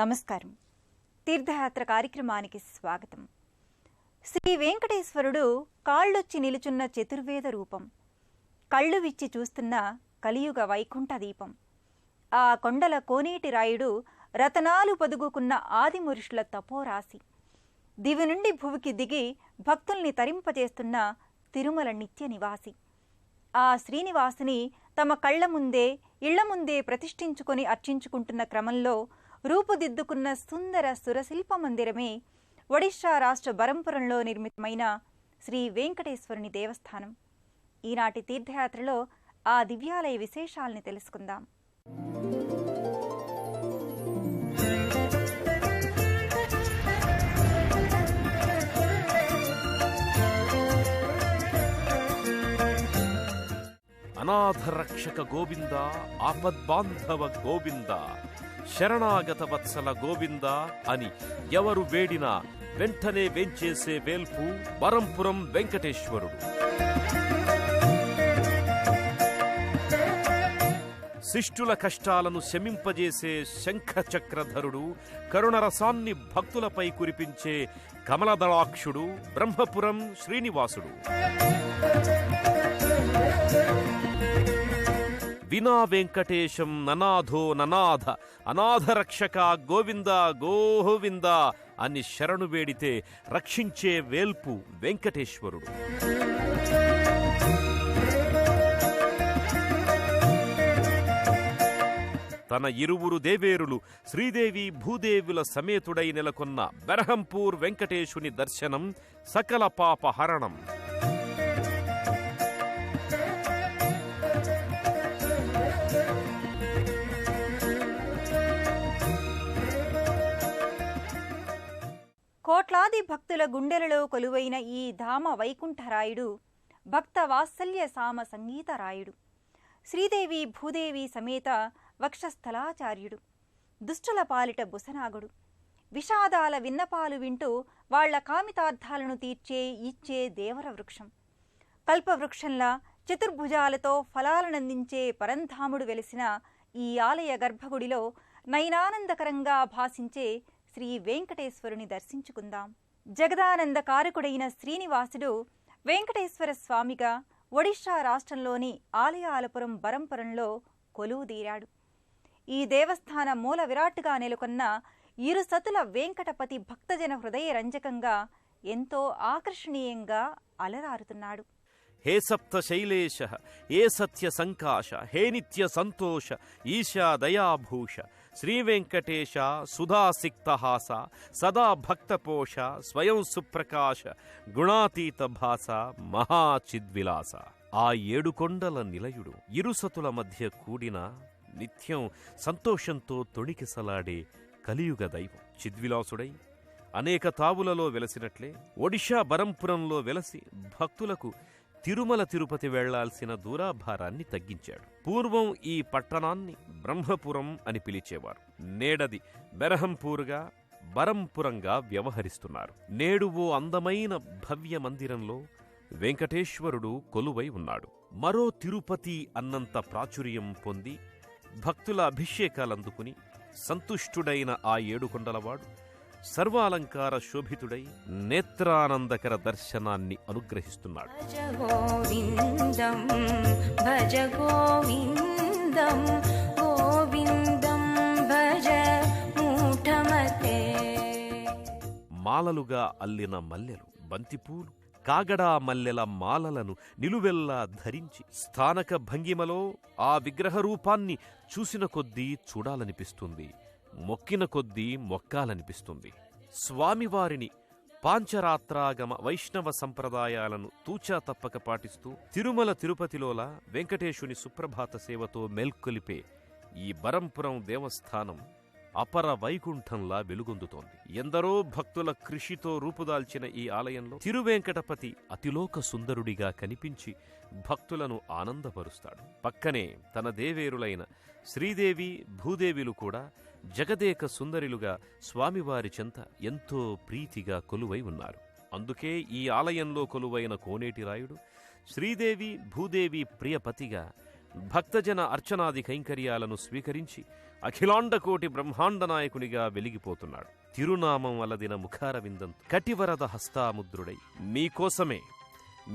నమస్కారం. తీర్థయాత్ర కార్యక్రమానికి స్వాగతం. శ్రీ వెంకటేశ్వరుడు కాళ్ళొచ్చి నిలుచున్న చతుర్వేద రూపం, కళ్ళు విచ్చి చూస్తున్న కలియుగ వైకుంఠ దీపం. ఆ కొండల కోనేటి రాయుడు రతనాలు పొదుగుకున్న ఆదిమురుషుల తపోరాశి. దివి నుండి భువికి దిగి భక్తుల్ని తరింపజేస్తున్న తిరుమల నిత్య నివాసి. ఆ శ్రీనివాసుని తమ కళ్ల ముందే ఇళ్ల ముందే ప్రతిష్ఠించుకొని అర్చించుకుంటున్న క్రమంలో రూపుదిద్దుకున్న సుందర సురశిల్ప మందిరమే ఒడిషా రాష్ట్ర బరంపురంలో నిర్మితమైన శ్రీ వెంకటేశ్వరుని దేవస్థానం. ఈనాటి తీర్థయాత్రలో ఆ దివ్యాలయ విశేషాల్ని తెలుసుకుందాం. అనాథరక్షక గోవింద, ఆపద్బాంధవ గోవింద, శరణాగత వత్సల గోవింద అని ఎవరు వేడినా వెంటనే వెంచేసే వేల్పు బరంపురం వెంకటేశ్వరుడు. శిష్టుల కష్టాలను శమింపజేసే శంఖచక్రధరుడు, కరుణరసాన్ని భక్తులపై కురిపించే కమలదళాక్షుడు బ్రహ్మపురం శ్రీనివాసుడు. వినా వెంకటేశం ననాథో ననాథ, అనాథరక్షక గోవింద గోవింద అని శరణు వేడితే రక్షించే వేల్పు వెంకటేశ్వరుడు. తన ఇరువురు దేవేరులు శ్రీదేవి భూదేవుల సమేతుడై నెలకొన్న బెరహంపూర్ వెంకటేశుని దర్శనం సకల పాపహరణం. కోట్లాది భక్తుల గుండెలలో కొలువైన ఈ ధామ వైకుంఠరాయుడు భక్త వాత్సల్య సామ సంగీతరాయుడు. శ్రీదేవి భూదేవి సమేత వక్షస్థలాచార్యుడు, దుష్టుల పాలిట బుసనాగుడు. విషాదాల విన్నపాలు వింటూ వాళ్ల కామితార్థాలను తీర్చే ఇచ్చే దేవర వృక్షం. కల్పవృక్షంలా చతుర్భుజాలతో ఫలాలనందించే పరంధాముడు వెలిసిన ఈ ఆలయ గర్భగుడిలో నయనానందకరంగా భాసించే శ్రీ వెంకటేశ్వరుని దర్శించుకుందాం. జగదానందకారకుడైన శ్రీనివాసుడు వెంకటేశ్వర స్వామిగా ఒడిషా రాష్ట్రంలోని ఆలయాలపురం బరంపురంలో కొలువుదీరాడు. ఈ దేవస్థాన మూల విరాట్టుగా నెలకొన్న ఇరు సతుల వెంకటపతి భక్తజన హృదయ రంజకంగా ఎంతో ఆకర్షణీయంగా అలరారుతున్నాడు. హే సప్త శైలేశ, హే సత్య సంకాశ, హే నిత్య సంతోష, ఈశా దయాభూష, శ్రీవెంకటేశ సుధాసిక్తహాస, సదా భక్తపోష, స్వయం సుప్రకాశ, గుణాతీత భాస, మహాచిద్విలాస. ఆ ఏడుకొండల నిలయుడు ఇరుసతుల మధ్య కూడిన నిత్యం సంతోషంతో తొణికిసలాడే కలియుగ దైవం చిద్విలాసుడై అనేక తావులలో వెలసినట్లే ఒడిషా బరంపురంలో వెలసి భక్తులకు తిరుమల తిరుపతి వెళ్లాల్సిన దూరాభారాన్ని తగ్గించాడు. పూర్వం ఈ పట్టణాన్ని బ్రహ్మపురం అని పిలిచేవారు. నేడది బెరహంపూర్గా బరంపురంగా వ్యవహరిస్తున్నారు. నేడు ఓ అందమైన భవ్య మందిరంలో వెంకటేశ్వరుడు కొలువై ఉన్నాడు. మరో తిరుపతి అన్నంత ప్రాచుర్యం పొంది భక్తుల అభిషేకాలందుకుని సంతుష్టుడైన ఆ ఏడుకొండలవాడు సర్వాలంకార శోభితుడై నేత్రానందకర దర్శనాన్ని అనుగ్రహిస్తున్నాడు. మాలలుగా అల్లిన మల్లెలు, బంతిపూలు, కాగడా మల్లెల మాలలను నిలువెల్లా ధరించి స్థానక భంగిమలో ఆ విగ్రహ రూపాన్ని చూసిన కొద్దీ చూడాలనిపిస్తుంది, మొక్కిన కొద్దీ మొక్కాలనిపిస్తుంది. స్వామివారిని పాంచరాత్రాగమ వైష్ణవ సంప్రదాయాలను తూచా తప్పక పాటిస్తూ తిరుమల తిరుపతిలోలా వెంకటేశుని సుప్రభాత సేవతో మేల్కొలిపే ఈ బరంపురం దేవస్థానం అపర వైకుంఠంలా వెలుగొందుతోంది. ఎందరో భక్తుల కృషితో రూపుదాల్చిన ఈ ఆలయంలో తిరువేంకటపతి అతిలోక సుందరుడిగా కనిపించి భక్తులను ఆనందపరుస్తాడు. పక్కనే తన దేవేరులైన శ్రీదేవి భూదేవిలు కూడా జగదేక సుందరిలుగా స్వామివారి చెంత ఎంతో ప్రీతిగా కొలువై ఉన్నారు. అందుకే ఈ ఆలయంలో కొలువైన కోనేటి రాయుడు శ్రీదేవి భూదేవి ప్రియపతిగా భక్తజన అర్చనాది కైంకర్యాలను స్వీకరించి అఖిలాండకోటి బ్రహ్మాండ నాయకునిగా వెలిగిపోతున్నాడు. తిరునామం వలదిన ముఖారవిందం కటివరద హస్తాముద్రుడై మీకోసమే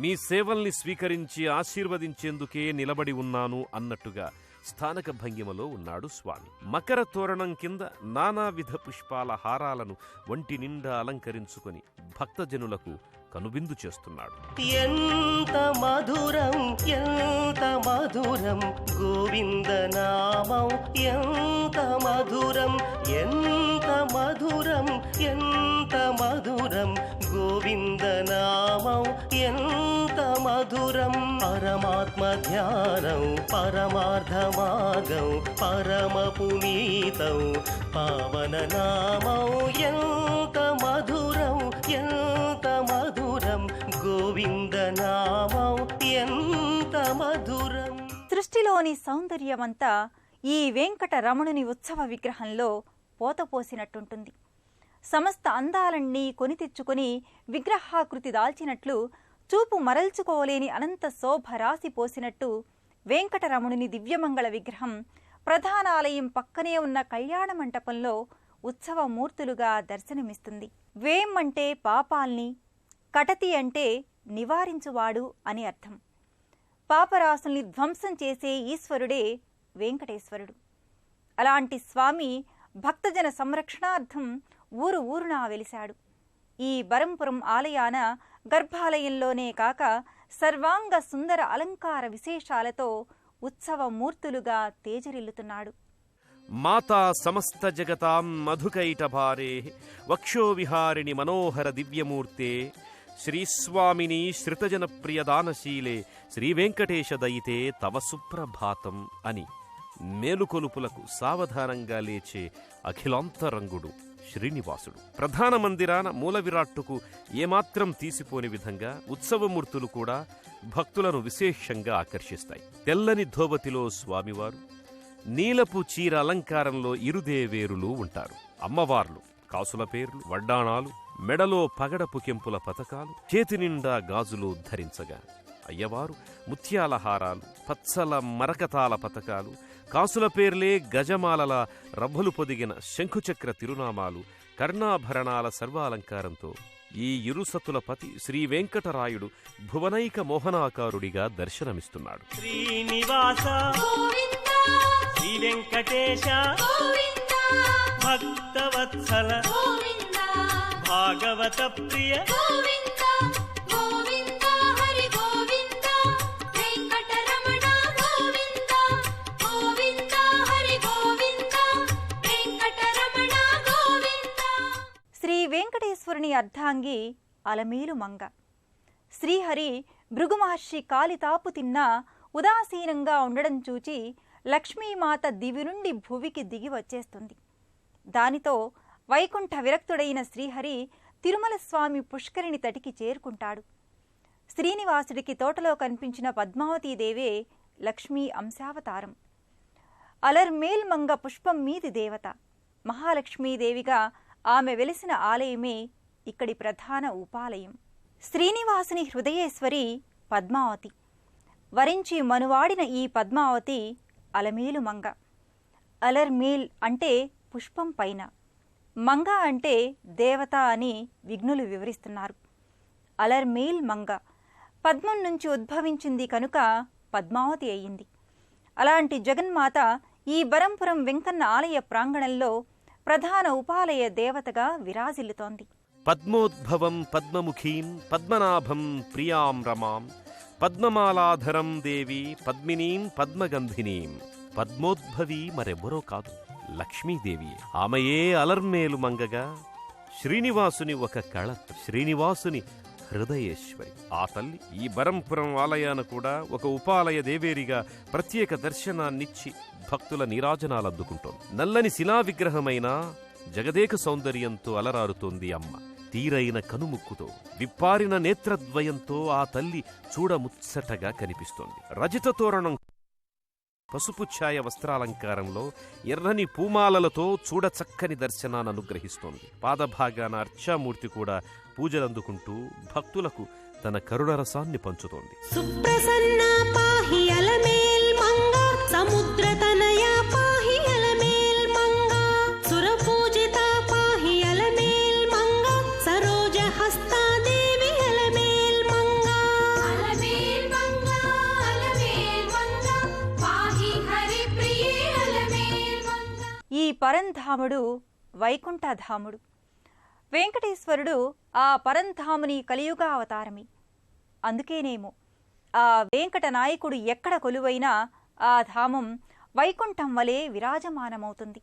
మీ సేవల్ని స్వీకరించి ఆశీర్వదించేందుకే నిలబడి ఉన్నాను అన్నట్టుగా స్థానక భంగిమలో ఉన్నాడు స్వామి. మకర తోరణం కింద నానావిధ పుష్పాల హారాలను ఒంటి నిండా అలంకరించుకొని భక్తజనులకు కనువిందు చేస్తున్నాడు. ఎంత మధురం ఎంత మధురం గోవింద నామం, ఎంత మధురం ఎంత మధురం ఎంత మధురం గోవింద నామం, ఎంత మధురం. పరమాత్మ ధ్యానం పరమార్థమాగం పరమ పునీతం పావన నామం, ఎంత మధురం ఎంత మధురం గోవింద నామం, ఎంత మధురం. సృష్టిలోని సౌందర్యమంతా ఈ వెంకటరమణుని ఉత్సవ విగ్రహంలో పోతపోసినట్టుంటుంది. సమస్త అందాలన్నీ కొని తెచ్చుకొని విగ్రహాకృతి దాల్చినట్లు, చూపు మరల్చుకోలేని అనంత శోభ రాసి పోసినట్టు వెంకటరమణుని దివ్యమంగళ విగ్రహం ప్రధానాలయం పక్కనే ఉన్న కళ్యాణ మంటపంలో ఉత్సవ మూర్తులుగా దర్శనమిస్తుంది. వేం అంటే పాపాల్ని, కటతి అంటే నివారించువాడు అని అర్థం. పాపరాసుల్ని ధ్వంసం చేసే ఈశ్వరుడే వెంకటేశ్వరుడు. అలాంటి స్వామి భక్తజన సంరక్షణార్థం ఊరు ఊరునా వెలిశాడు. ఈ బరంపురం ఆలయాన గర్భాలయంలోనే కాక సర్వాంగ సుందర అలంకార విశేషాలతో ఉత్సవ మూర్తులుగా తేజరిల్లుతున్నాడు. మాతా సమస్త జగతాం మధుకైటభారే వక్షోవిహారిణి మనోహర దివ్యమూర్తే శ్రీస్వామిని శ్రితజన ప్రియదానశీలే శ్రీవెంకటేశ దయితే తవ సుప్రభాతం అని మేలుకొలుపులకు సావధానంగా లేచే అఖిలాంతరంగుడు శ్రీనివాసుడు. ప్రధాన మందిరాన మూల విరాట్టుకు ఏమాత్రం తీసిపోని విధంగా ఉత్సవమూర్తులు కూడా భక్తులను విశేషంగా ఆకర్షిస్తాయి. తెల్లని ధోవతిలో స్వామివారు, నీలపు చీర అలంకారంలో ఇరుదేవేరులు ఉంటారు. అమ్మవార్లు కాసుల పేర్లు, వడ్డాణాలు, మెడలో పగడపు కెంపుల పతకాలు, చేతి నిండా గాజులు ధరించగా అయ్యవారు ముత్యాల హారాలు, పచ్చల మరకతాల పతకాలు, కాసుల పేర్లే గజమాలల రవ్వలు పొదిగిన శంఖుచక్ర తిరునామాలు, కర్ణాభరణాల సర్వాలంకారంతో ఈ ఇరుసతుల పతి శ్రీ వెంకటరాయుడు భువనైక మోహనాకారుడిగా దర్శనమిస్తున్నాడు. శ్రీనివాస శ్రీ వెంకటేశ భక్తవత్సల భాగవత ప్రియ శ్రీ వెంకటేశ్వరుని అర్ధాంగి అలమేలు మంగ. శ్రీహరి భృగుమహర్షి కాలితాపు తిన్నా ఉదాసీనంగా ఉండడం చూచి లక్ష్మీమాత దివి నుండి భువికి దిగి వచ్చేస్తుంది. దానితో వైకుంఠ విరక్తుడైన శ్రీహరి తిరుమల స్వామి పుష్కరిణి తటికి చేరుకుంటాడు. శ్రీనివాసుడికి తోటలో కనిపించిన పద్మావతీదేవే లక్ష్మీ అంశావతారం. అలర్మేల్ మంగ పుష్పం మీది దేవత. మహాలక్ష్మీదేవిగా ఆమె వెలిసిన ఆలయమే ఇక్కడి ప్రధాన ఉపాలయం. శ్రీనివాసుని హృదయేశ్వరి పద్మావతి. వరించి మనువాడిన ఈ పద్మావతి అలమేలు మంగ. అలర్మేల్ అంటే పుష్పం పైన, మంగ అంటే దేవత అని విఘ్నులు వివరిస్తున్నారు. అలర్మేల్ మంగ పద్మం నుంచి ఉద్భవించింది కనుక పద్మావతి అయ్యింది. అలాంటి జగన్మాత ఈ బరంపురం వెంకన్న ఆలయ ప్రాంగణంలో ప్రధాన ఉపాలయ దేవతగా విరాజిల్లుతోంది. పద్మోద్భవం పద్మముఖీం పద్మనాభం ప్రియాం రమాం పద్మమాలాధరం దేవి పద్మినీం పద్మగంధినీం. పద్మోద్భవి మరెవ్వరో కాదు, లక్ష్మీదేవి. ఆమెయే అలర్మేలు మంగగా శ్రీనివాసుని ఒక కళ, శ్రీనివాసుని హృదయేశ్వరి. ఆ తల్లి ఈ బరంపురం ఆలయాన కూడా ఒక ఉపాలయ దేవేరిగా ప్రత్యేక దర్శనాన్నిచ్చి భక్తుల నీరాజనాలందుకుంటోంది. నల్లని శిలా విగ్రహమైన జగదేక సౌందర్యంతో అలరారుతోంది అమ్మ. తీరైన కనుముక్కుతో, విప్పారిన నేత్రద్వయంతో ఆ తల్లి చూడముచ్చటగా కనిపిస్తోంది. రజత తోరణం, పసుపు ఛాయ వస్త్రాలంకారంలో ఎర్రని పూమాలలతో చూడచక్కని దర్శనాన్ని అనుగ్రహిస్తోంది. పాదభాగాన అర్చామూర్తి కూడా పూజలందుకుంటూ భక్తులకు తన కరుణరసాన్ని పంచుతోంది. సుప్రసన్న పాహి అలమేల్ మంగ పరంధాముడు వైకుంఠధాముడు. వెంకటేశ్వరుడు ఆ పరంధాముని కలియుగ అవతారమే. అందుకేనేమో ఆ వెంకట నాయకుడు ఎక్కడ కొలువైనా ఆ ధామం వైకుంఠం వలె విరాజమానమవుతుంది.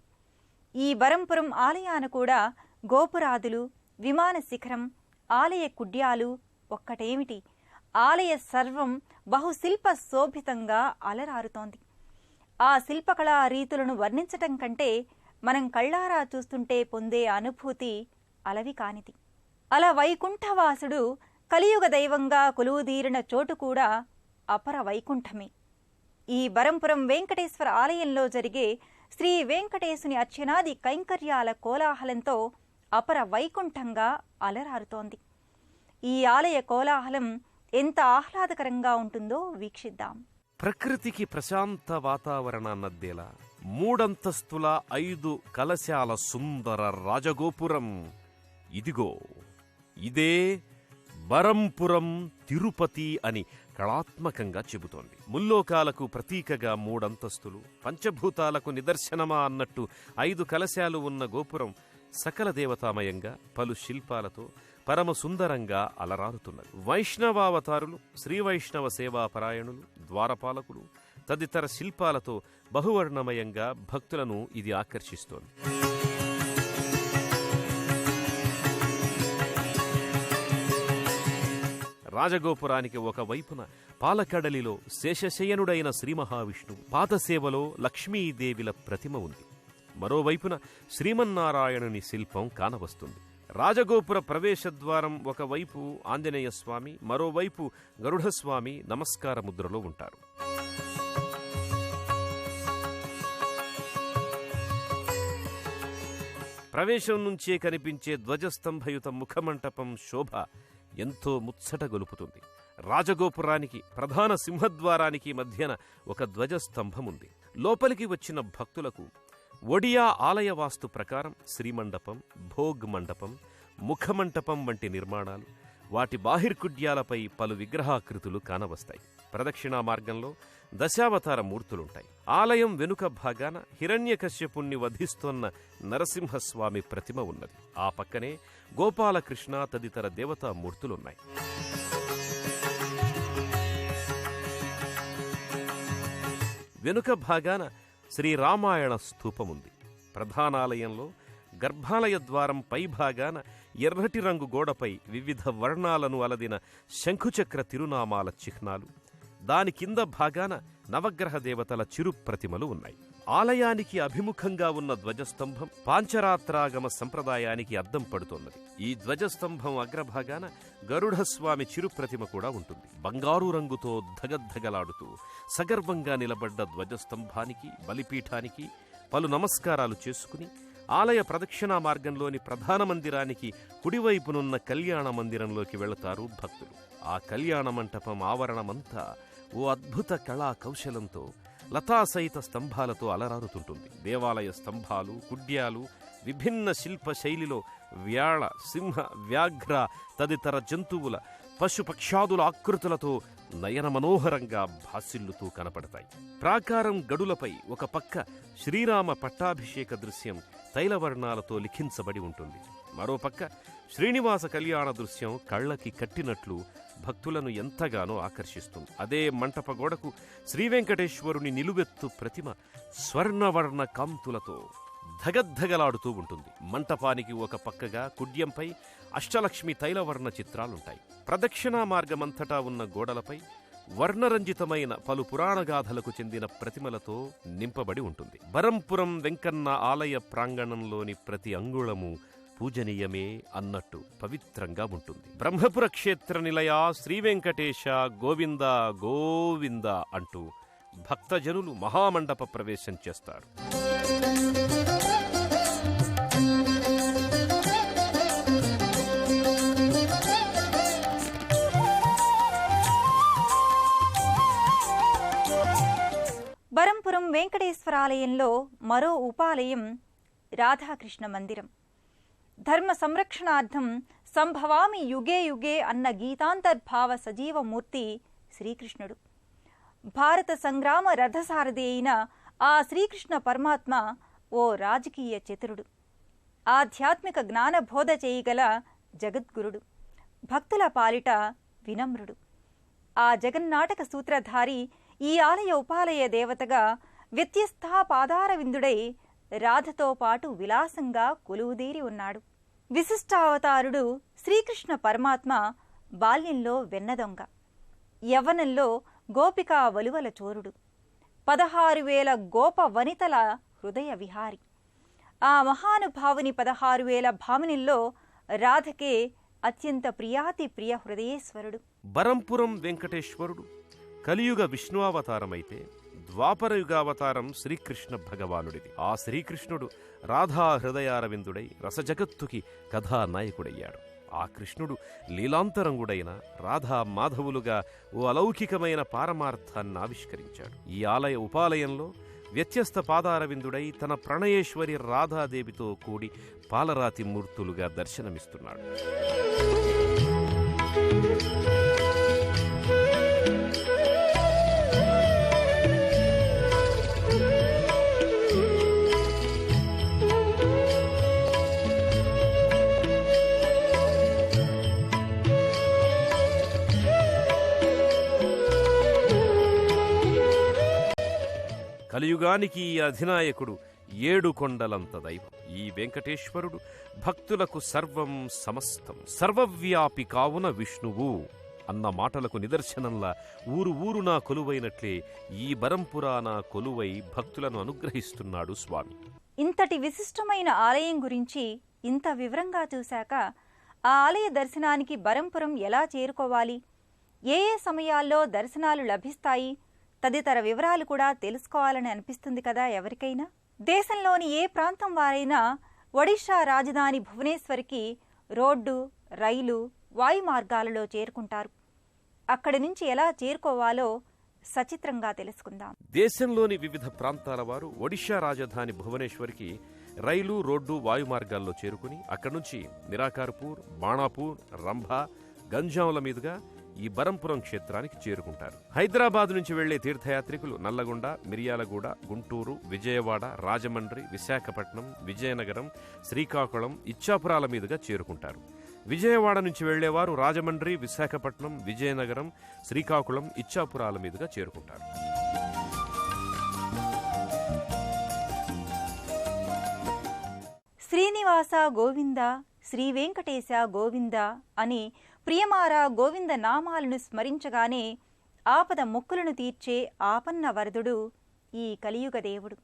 ఈ బరంపురం ఆలయాన కూడా గోపురాదులు, విమాన శిఖరం, ఆలయ కుడ్యాలు ఒక్కటేమిటి, ఆలయ సర్వం బహుశిల్ప శోభితంగా అలరారుతోంది. ఆ శిల్పకళా రీతులను వర్ణించటం కంటే మనం కళ్ళారా చూస్తుంటే పొందే అనుభూతి అలవి కానిది. అలా వైకుంఠవాసుడు కలియుగ దైవంగా కొలువుదీరిన చోటు కూడా అపర వైకుంఠమే. ఈ బరంపురం వెంకటేశ్వర ఆలయంలో జరిగే శ్రీ వెంకటేశుని అర్చనాది కైంకర్యాల కోలాహలంతో అపర వైకుంఠంగా అలరారుతోంది. ఈ ఆలయ కోలాహలం ఎంత ఆహ్లాదకరంగా ఉంటుందో వీక్షిద్దాం. ప్రకృతికి ప్రశాంత వాతావరణాన్నద్దేలా 3 అంతస్తుల 5 కలశాల సుందర రాజగోపురం. ఇదిగో ఇదే బరంపురం తిరుపతి అని కళాత్మకంగా చెబుతోంది. ముల్లోకాలకు ప్రతీకగా 3 అంతస్తులు, పంచభూతాలకు నిదర్శనమా అన్నట్టు 5 కలశాలు ఉన్న గోపురం సకల దేవతామయంగా పలు శిల్పాలతో పరమ సుందరంగా అలరారుతున్నది. వైష్ణవావతారులు, శ్రీవైష్ణవ సేవాపరాయణులు, ద్వారపాలకులు తదితర శిల్పాలతో బహువర్ణమయంగా భక్తులను ఇది ఆకర్షిస్తోంది. రాజగోపురానికి ఒకవైపున పాలకడలిలో శేషశయనుడైన శ్రీ మహావిష్ణువు, పాదసేవలో లక్ష్మీదేవిల ప్రతిమ ఉంది. మరోవైపున శ్రీమన్నారాయణుని శిల్పం కానవస్తుంది. రాజగోపుర ప్రవేశద్వారం ఒకవైపు ఆంజనేయ స్వామి, మరోవైపు గరుడస్వామి నమస్కార ముద్రలో ఉంటారు. ప్రవేశం నుంచే కనిపించే ధ్వజస్తంభయుత ముఖమంటపం శోభ ఎంతో ముచ్చట గొలుపుతుంది. రాజగోపురానికి ప్రధాన సింహద్వారానికి మధ్యన ఒక ధ్వజస్తంభముంది. లోపలికి వచ్చిన భక్తులకు ఒడియా ఆలయ వాస్తు ప్రకారం శ్రీమండపం, భోగ్ మండపం, ముఖమంటపం వంటి నిర్మాణాలు, వాటి బాహిర్కుడ్యాలపై పలు విగ్రహాకృతులు కానవస్తాయి. ప్రదక్షిణా మార్గంలో దశావతార మూర్తులుంటాయి. ఆలయం వెనుక భాగాన హిరణ్యకశ్యపుణ్ణి వధిస్తోన్న నరసింహస్వామి ప్రతిమ ఉన్నది. ఆ పక్కనే గోపాలకృష్ణ తదితర దేవతామూర్తులున్నాయి. వెనుక భాగాన శ్రీరామాయణ స్తూపముంది. ప్రధానాలయంలో గర్భాలయ ద్వారం పైభాగాన ఎర్రటి రంగు గోడపై వివిధ వర్ణాలను అలదిన శంఖుచక్ర తిరునామాల చిహ్నాలు, దాని కింద భాగాన నవగ్రహ దేవతల చిరు ప్రతిమలు ఉన్నాయి. ఆలయానికి అభిముఖంగా ఉన్న ధ్వజస్తంభం పాంచరాత్రాగమ సంప్రదాయానికి అద్దం పడుతోన్నది. ఈ ధ్వజస్తంభం అగ్రభాగాన గరుడస్వామి చిరుప్రతిమ కూడా ఉంటుంది. బంగారు రంగుతో ధగద్ధగలాడుతూ సగర్వంగా నిలబడ్డ ధ్వజస్తంభానికి, బలిపీఠానికి పలు నమస్కారాలు చేసుకుని ఆలయ ప్రదక్షిణా మార్గంలోని ప్రధాన మందిరానికి కుడివైపునున్న కళ్యాణ మందిరంలోకి వెళతారు భక్తులు. ఆ కళ్యాణ మంటపం ఆవరణమంతా ఓ అద్భుత కళా కౌశలంతో లతాసహిత స్తంభాలతో అలరారుతుంటుంది. దేవాలయ స్తంభాలు, కుడ్యాలు విభిన్న శిల్ప శైలిలో వ్యాళ, సింహ, వ్యాఘ్ర తదితర జంతువుల, పశుపక్షాదుల ఆకృతులతో నయన మనోహరంగా భాసిల్లుతూ కనపడతాయి. ప్రాకారం గడులపై ఒక పక్క శ్రీరామ పట్టాభిషేక దృశ్యం తైలవర్ణాలతో లిఖించబడి ఉంటుంది. మరోపక్క శ్రీనివాస కళ్యాణ దృశ్యం కళ్ళకి కట్టినట్లు భక్తులను ఎంతగానో ఆకర్షిస్తుంది. అదే మంటప గోడకు శ్రీవెంకటేశ్వరుని నిలువెత్తు ప్రతిమ స్వర్ణవర్ణ కాంతులతో ధగద్ధగలాడుతూ ఉంటుంది. మంటపానికి ఒక పక్కగా కుడ్యంపై అష్టలక్ష్మి తైలవర్ణ చిత్రాలుంటాయి. ప్రదక్షిణా మార్గమంతటా ఉన్న గోడలపై వర్ణరంజితమైన పలు పురాణగాథలకు చెందిన ప్రతిమలతో నింపబడి ఉంటుంది. బరంపురం వెంకన్న ఆలయ ప్రాంగణంలోని ప్రతి అంగుళము పూజనీయమే అన్నట్టు పవిత్రంగా ఉంటుంది. బ్రహ్మపుర క్షేత్ర నిలయ శ్రీవెంకటేశ గోవింద గోవింద అంటూ భక్తజనులు మహామండప ప్రవేశం చేస్తారు. బరంపురం వెంకటేశ్వరాలయంలో మరో ఉపాలయం రాధాకృష్ణ మందిరం. ధర్మ సంరక్షణార్థం సంభవామి యుగే యుగే అన్న గీతాంతర్భావ సజీవమూర్తి శ్రీకృష్ణుడు. భారత సంగ్రామ రథసారథి అయిన ఆ శ్రీకృష్ణ పరమాత్మ ఓ రాజకీయ చతురుడు, ఆధ్యాత్మిక జ్ఞానబోధ చేయగల జగద్గురుడు, భక్తుల పాలిట వినమ్రుడు. ఆ జగన్నాటక సూత్రధారి ఈ ఆలయ ఉపాలయ దేవతగా వ్యత్యస్థాపాదారవిందుడై రాధతో పాటు విలాసంగా కొలువుదీరి ఉన్నాడు. విశిష్టావతారుడు శ్రీకృష్ణ పరమాత్మ బాల్యంలో వెన్నదొంగ, యవ్వనంలో గోపికా వలువల చోరుడు, 16,000 గోప వనితల హృదయ విహారి. ఆ మహానుభావుని 16,000 భామినుల్లో రాధకే అత్యంత ప్రియాతి ప్రియ హృదయేశ్వరుడు. బరంపురం వెంకటేశ్వరుడు కలియుగ విష్ణువతారమైతే ద్వాపరయుగావతారం శ్రీకృష్ణ భగవానుడిది. ఆ శ్రీకృష్ణుడు రాధా హృదయారవిందుడై రసజగత్తుకి కథానాయకుడయ్యాడు. ఆ కృష్ణుడు లీలాంతరంగుడైన రాధా మాధవులుగా ఓ అలౌకికమైన పారమార్థాన్ని ఆవిష్కరించాడు. ఈ ఆలయ ఉపాలయంలో వ్యత్యస్త పాదారవిందుడై తన ప్రణయేశ్వరి రాధాదేవితో కూడి పాలరాతి మూర్తులుగా దర్శనమిస్తున్నాడు. కలియుగానికి ఈ అధినాయకుడు 7 కొండలంత దైవం. ఈ వెంకటేశ్వరుడు భక్తులకు సర్వం సమస్తం, సర్వవ్యాపి కావున విష్ణువు అన్న మాటలకు నిదర్శనంలా ఊరునా కొలువైనట్లే ఈ బరంపురాన కొలువై భక్తులను అనుగ్రహిస్తున్నాడు స్వామి. ఇంతటి విశిష్టమైన ఆలయం గురించి ఇంత వివరంగా చూశాక ఆ ఆలయ దర్శనానికి బరంపురం ఎలా చేరుకోవాలి, ఏ సమయాల్లో దర్శనాలు లభిస్తాయి తదితర వివరాలు కూడా తెలుసుకోవాలని అనిపిస్తుంది కదా ఎవరికైనా. దేశంలోని ఏ ప్రాంతం వారైనా ఒడిషా రాజధాని భువనేశ్వర్కి రోడ్డు, రైలు, వాయు మార్గాలలో చేరుకుంటారు. అక్కడి నుంచి ఎలా చేరుకోవాలో సచిత్రంగా తెలుసుకుందాం. దేశంలోని వివిధ ప్రాంతాల వారు ఒడిషా రాజధాని భువనేశ్వర్కి రైలు, రోడ్డు, వాయు మార్గాల్లో చేరుకుని అక్కడి నుంచి నిరాకార్పూర్, బాణాపూర్, రంభా, గంజాంల మీదుగా ఈ బరంపురం క్షేత్రానికి చేరుకుంటారు. హైదరాబాద్ నుంచి వెళ్లే తీర్థయాత్రికులు నల్లగొండ, మిర్యాలగూడ, గుంటూరు, విజయవాడ, రాజమండ్రి, విశాఖపట్నం, విజయనగరం, శ్రీకాకుళం, ఇచ్చాపురాల మీదుగా చేరుకుంటారు. విజయవాడ నుంచి వెళ్లేవారు రాజమండ్రి, విశాఖపట్నం, విజయనగరం, శ్రీకాకుళం, ఇచ్చాపురాల మీదుగా చేరుకుంటారు. శ్రీనివాస గోవింద, శ్రీ వెంకటేశ గోవింద అని ప్రియమార గోవింద నామాలను స్మరించగానే ఆపద మొక్కులను తీర్చే ఆపన్న వరదుడు ఈ కలియుగ దేవుడు.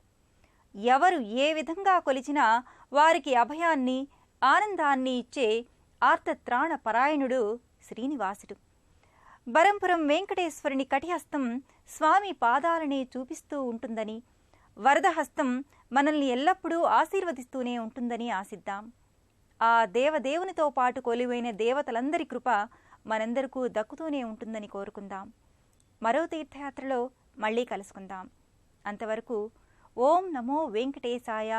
ఎవరు ఏ విధంగా కొలిచినా వారికి అభయాన్ని, ఆనందాన్ని ఇచ్చే ఆర్తత్రాణ పరాయణుడు శ్రీనివాసుడు. బరంపురం వెంకటేశ్వరుని కటిహస్తం స్వామి పాదాలనే చూపిస్తూ ఉంటుందని, వరదహస్తం మనల్ని ఎల్లప్పుడూ ఆశీర్వదిస్తూనే ఉంటుందని ఆశిద్దాం. ఆ దేవదేవునితో పాటు కొలువైన దేవతలందరి కృప మనందరికీ దక్కుతూనే ఉంటుందని కోరుకుందాం. మరో తీర్థయాత్రలో మళ్ళీ కలుసుకుందాం. అంతవరకు ఓం నమో వెంకటేశాయ,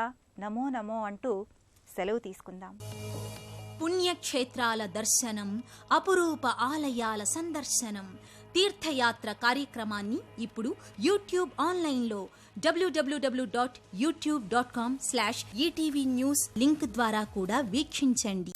నమో నమో అంటూ సెలవు తీసుకుందాం. పుణ్యక్షేత్రాల దర్శనం, అపురూప ఆలయాల సందర్శనం, తీర్థయాత్ర కార్యక్రమాన్ని ఇప్పుడు యూట్యూబ్ ఆన్లైన్లో www.youtube.com/ETV News లింక్ ద్వారా కూడా వీక్షించండి.